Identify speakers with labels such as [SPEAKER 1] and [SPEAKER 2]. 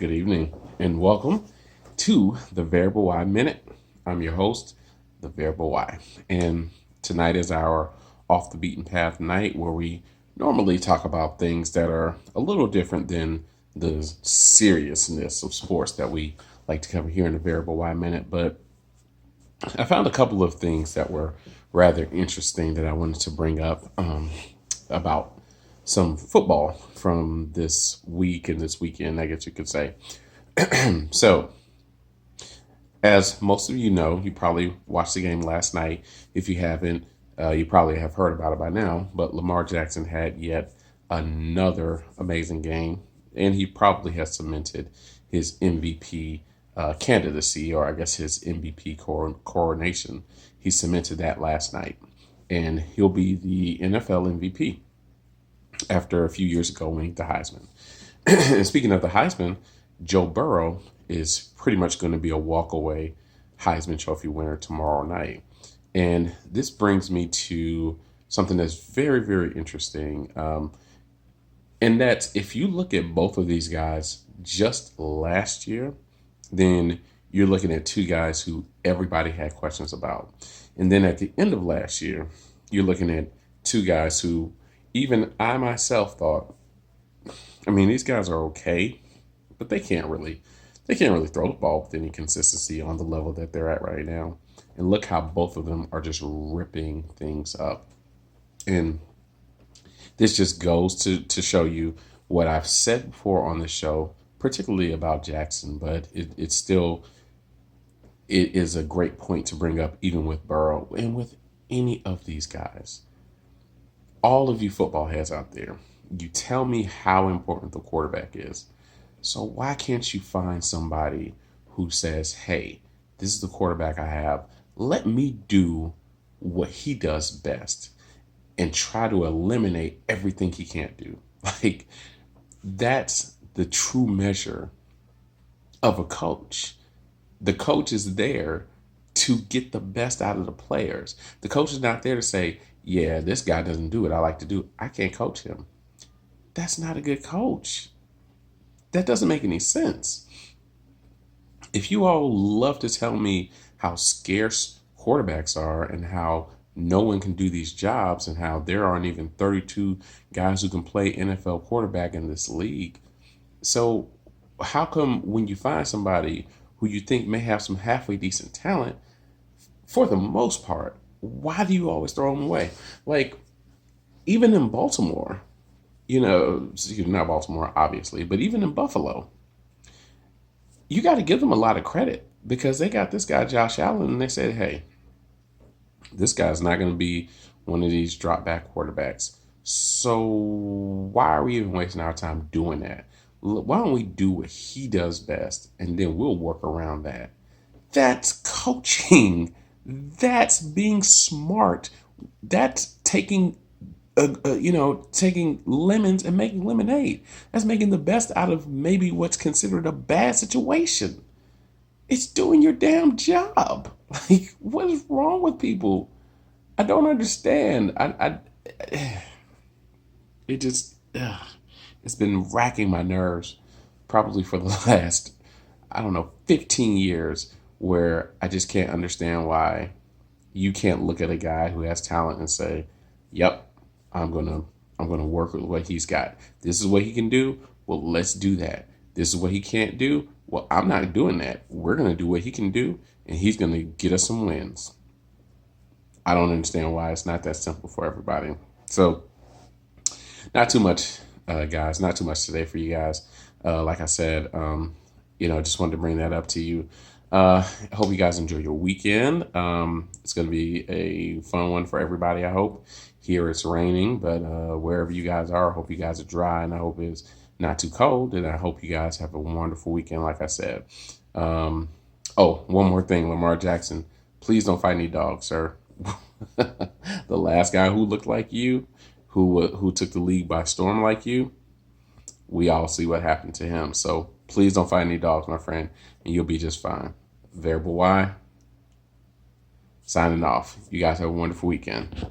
[SPEAKER 1] Good evening, and welcome to the Variable Y Minute. I'm your host, the Variable Y, and tonight is our off the beaten path night where we normally talk about things that are a little different than the seriousness of sports that we like to cover here in the Variable Y Minute. But I found a couple of things that were rather interesting that I wanted to bring up about some football from this week and this weekend, I guess you could say. So, as most of you know, you probably watched the game last night. If you haven't, you probably have heard about it by now. But Lamar Jackson had yet another amazing game, and he probably has cemented his MVP candidacy, or I guess his MVP coronation. He cemented that last night, and he'll be the NFL MVP after a few years ago winning the Heisman. And speaking of the Heisman, Joe Burrow is pretty much going to be a walkaway Heisman Trophy winner tomorrow night. And this brings me to something that's very, very interesting. And that's if you look at both of these guys just last year, then you're looking at two guys who everybody had questions about. And then at the end of last year, you're looking at two guys who even I myself thought, I mean, these guys are okay, but they can't really throw the ball with any consistency on the level that they're at right now. And look how both of them are just ripping things up. And this just goes to show you what I've said before on the show, particularly about Jackson, but it is a great point to bring up even with Burrow and with any of these guys. All of you football heads out there, you tell me how important the quarterback is. So why can't you find somebody who says, hey, this is the quarterback I have. Let me do what he does best and try to eliminate everything he can't do. Like, that's the true measure of a coach. The coach is there to get the best out of the players. The coach is not there to say, yeah, this guy doesn't do what I like to do. I can't coach him. That's not a good coach. That doesn't make any sense. If you all love to tell me how scarce quarterbacks are and how no one can do these jobs and how there aren't even 32 guys who can play NFL quarterback in this league. So how come when you find somebody who you think may have some halfway decent talent, for the most part, why do you always throw them away? Like, even in Baltimore, not Baltimore, obviously, but even in Buffalo, you got to give them a lot of credit because they got this guy, Josh Allen, and they said, hey, this guy's not going to be one of these drop back quarterbacks. So why are we even wasting our time doing that? Why don't we do what he does best and then we'll work around that? That's coaching. That's being smart. That's taking taking lemons and making lemonade. That's making the best out of maybe what's considered a bad situation. It's doing your damn job. Like, what is wrong with people? I don't understand. It just, it's been racking my nerves probably for the last, I don't know, 15 years where I just can't understand why you can't look at a guy who has talent and say, yep, I'm gonna work with what he's got. This is what he can do. Well, let's do that. This is what he can't do. Well, I'm not doing that. We're gonna do what he can do, and he's gonna get us some wins. I don't understand why it's not that simple for everybody. So, not too much, guys. Not too much today for you guys. Like I said, just wanted to bring that up to you. I hope you guys enjoy your weekend. It's going to be a fun one for everybody, I hope. Here it's raining, but wherever you guys are, I hope you guys are dry, and I hope it's not too cold, and I hope you guys have a wonderful weekend, like I said. One more thing, Lamar Jackson, please don't fight any dogs, sir. The last guy who looked like you, who took the league by storm like you, we all see what happened to him. So please don't fight any dogs, my friend, and you'll be just fine. Variable Y, signing off. You guys have a wonderful weekend.